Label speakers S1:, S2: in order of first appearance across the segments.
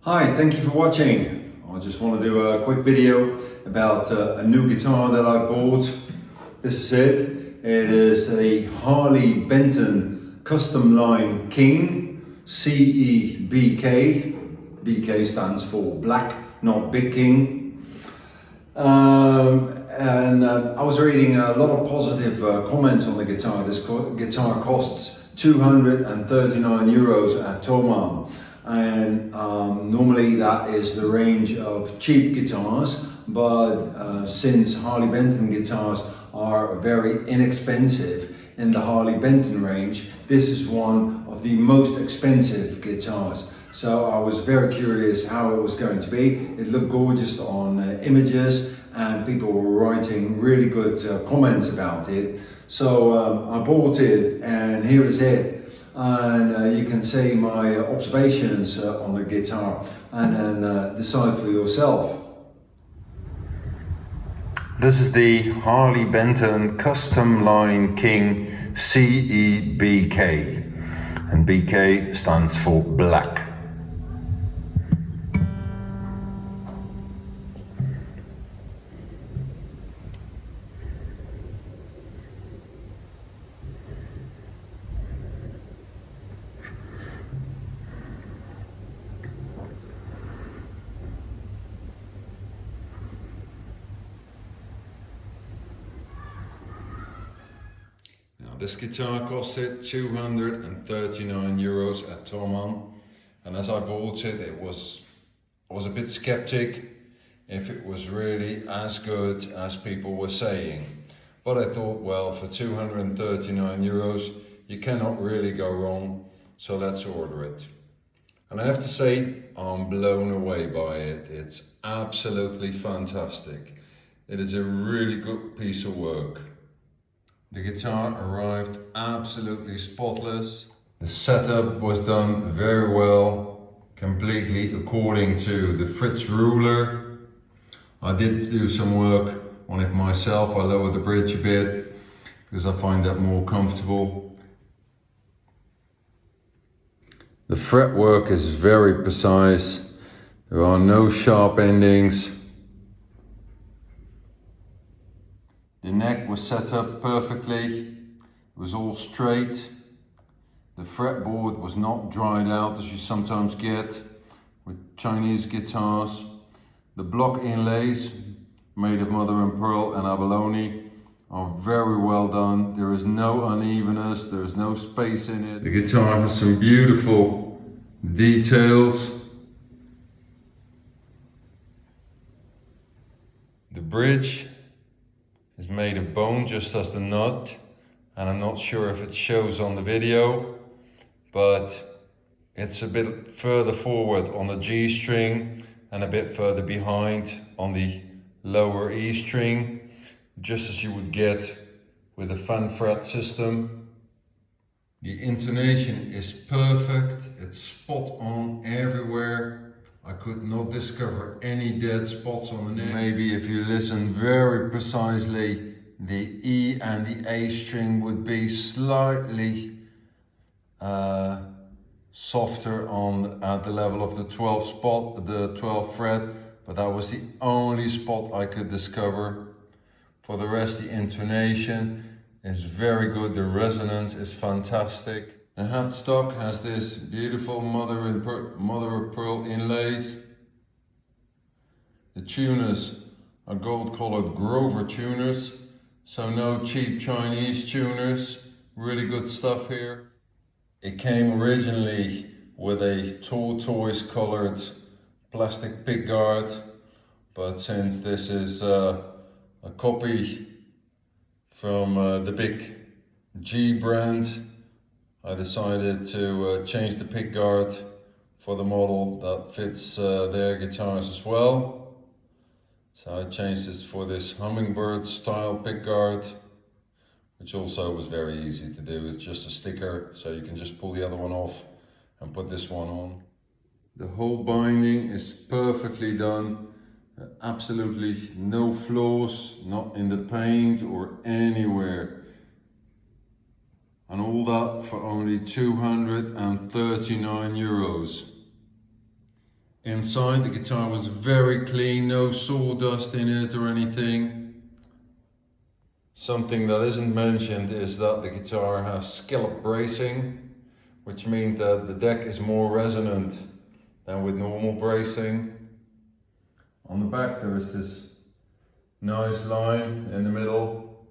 S1: Hi, thank you for watching. I just want to do a quick video about a new guitar that I bought. This is it. It is a Harley Benton Customline King CEBK. BK stands for Black, not Big King. I was reading a lot of positive comments on the guitar. This guitar costs 239 euros at Thomann, and normally that is the range of cheap guitars, but since Harley Benton guitars are very inexpensive in the Harley Benton range, this is one of the most expensive guitars. So I was very curious how it was going to be. It looked gorgeous on images, and people were writing really good comments about it. So I bought it, and here is it. And you can see my observations on the guitar, and then decide for yourself. This is the Harley Benton Customline King CEBK, and BK stands for Black. This guitar costed 239 euros at Thomann, and as I bought it, I was a bit skeptic if it was really as good as people were saying. But I thought, well, for 239 euros, you cannot really go wrong, so let's order it. And I have to say, I'm blown away by it. It's absolutely fantastic. It is a really good piece of work. The guitar arrived absolutely spotless. The setup was done very well, completely according to the Fritz ruler. I did do some work on it myself. I lowered the bridge a bit because I find that more comfortable. The fretwork is very precise. There are no sharp endings. The neck was set up perfectly, it was all straight. The fretboard was not dried out as you sometimes get with Chinese guitars. The block inlays, made of mother and pearl and abalone, are very well done. There is no unevenness, there is no space in it. The guitar has some beautiful details. The bridge is made of bone, just as the nut, and I'm not sure if it shows on the video, but it's a bit further forward on the G string and a bit further behind on the lower E string, just as you would get with a fan fret system. The intonation is perfect, it's spot on everywhere. I could not discover any dead spots on the neck. Maybe if you listen very precisely, the E and the A string would be slightly softer at the level of the 12th fret, but that was the only spot I could discover. For the rest, the intonation is very good, the resonance is fantastic. The headstock has this beautiful mother of pearl inlays. The tuners are gold-colored Grover tuners, so no cheap Chinese tuners. Really good stuff here. It came originally with a tortoise-colored plastic pickguard, but since this is a copy from the big G brand, I decided to change the pickguard for the model that fits their guitars as well. So I changed this for this hummingbird style pickguard, which also was very easy to do. It's just a sticker, so you can just pull the other one off and put this one on. The whole binding is perfectly done. Absolutely no flaws, not in the paint or anywhere. And all that for only 239 euros. Inside, the guitar was very clean, no sawdust in it or anything. Something that isn't mentioned is that the guitar has scallop bracing, which means that the deck is more resonant than with normal bracing. On the back there is this nice line in the middle.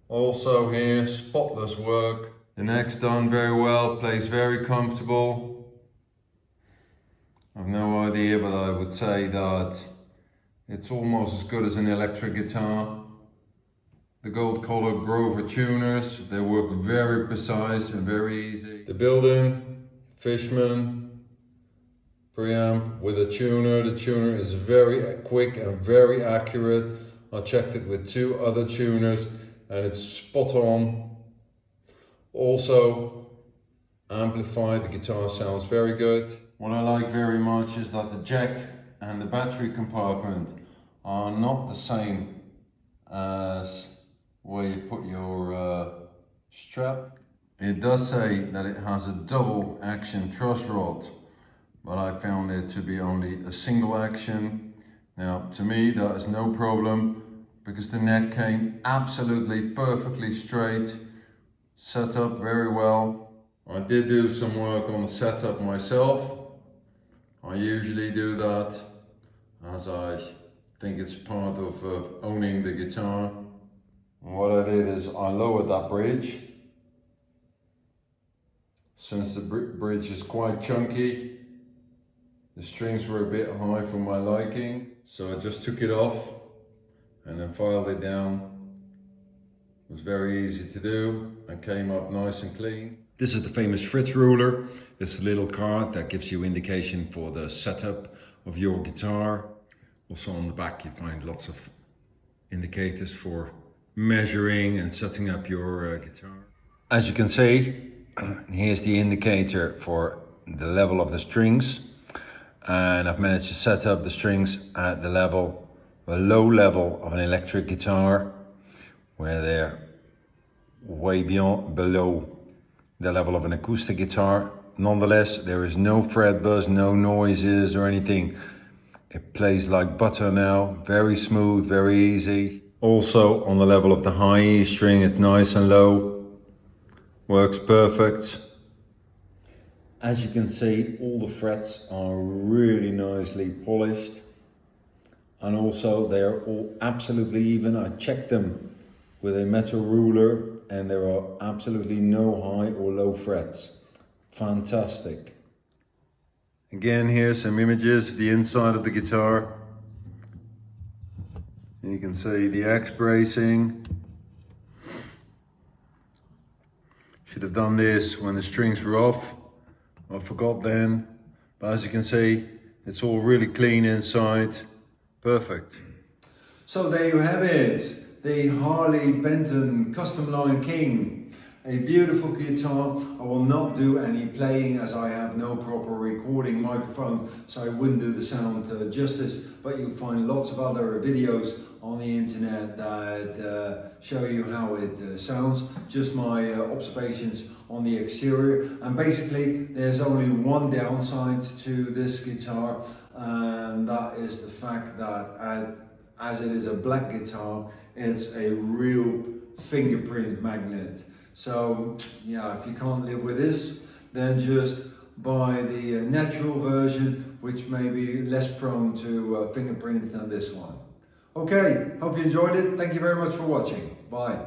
S1: Also here, spotless work. The neck's done very well, plays very comfortable. I've no idea, but I would say that it's almost as good as an electric guitar. The gold colored Grover tuners, they work very precise and very easy. The built-in Fishman preamp with a tuner. The tuner is very quick and very accurate. I checked it with 2 other tuners and it's spot on. Also amplified, the guitar sounds very good. What I like very much is that the jack and the battery compartment are not the same as where you put your strap. It does say that it has a double action truss rod, but I found it to be only a single action. Now to me that is no problem because the neck came absolutely perfectly straight, set up very well. I did do some work on the setup myself. I usually do that as I think it's part of owning the guitar. And what I did is I lowered that bridge. Since the bridge is quite chunky, the strings were a bit high for my liking. So I just took it off and then filed it down. It was very easy to do and came up nice and clean. This is the famous Fritz ruler. It's a little card that gives you indication for the setup of your guitar. Also on the back you find lots of indicators for measuring and setting up your guitar. As you can see, here's the indicator for the level of the strings. And I've managed to set up the strings at the level, a low level of an electric guitar, where they're way below the level of an acoustic guitar. Nonetheless, there is no fret buzz, no noises or anything. It plays like butter now, very smooth, very easy. Also on the level of the high E string, it's nice and low, works perfect. As you can see, all the frets are really nicely polished. And also they are all absolutely even. I checked them with a metal ruler and there are absolutely no high or low frets. Fantastic. Again, here's some images of the inside of the guitar. You can see the X bracing. Should have done this when the strings were off. I forgot then. But as you can see, it's all really clean inside. Perfect. So there you have it. The Harley Benton Customline King. A beautiful guitar. I will not do any playing as I have no proper recording microphone, so I wouldn't do the sound justice, but you'll find lots of other videos on the internet that show you how it sounds. Just my observations on the exterior. And basically there's only one downside to this guitar, and that is the fact that as it is a black guitar, it's a real fingerprint magnet. So yeah, if you can't live with this, then just buy the natural version, which may be less prone to fingerprints than this one. Okay, hope you enjoyed it. Thank you very much for watching. Bye.